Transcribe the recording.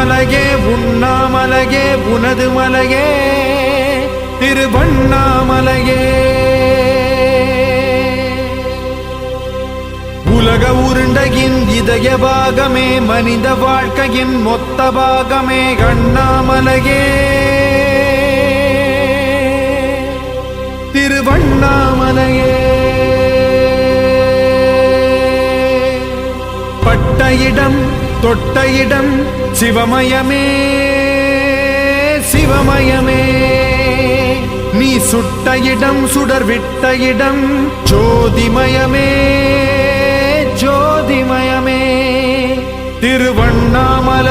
மலையே உண்ணாமலையே உனது மலையே திருவண்ணாமலையே. உலக உருண்டையின் இதய பாகமே மனித வாழ்க்கையின் மொத்த பாகமே அண்ணாமலையே திருவண்ணாமலையே. பட்ட இடம் தொட்ட இடம் சிவமயமே சிவமயமே. நீ சுட்ட இடம் சுடர் விட்ட இடம் ஜோதிமயமே ஜோதிமயமே. திருவண்ணாமலை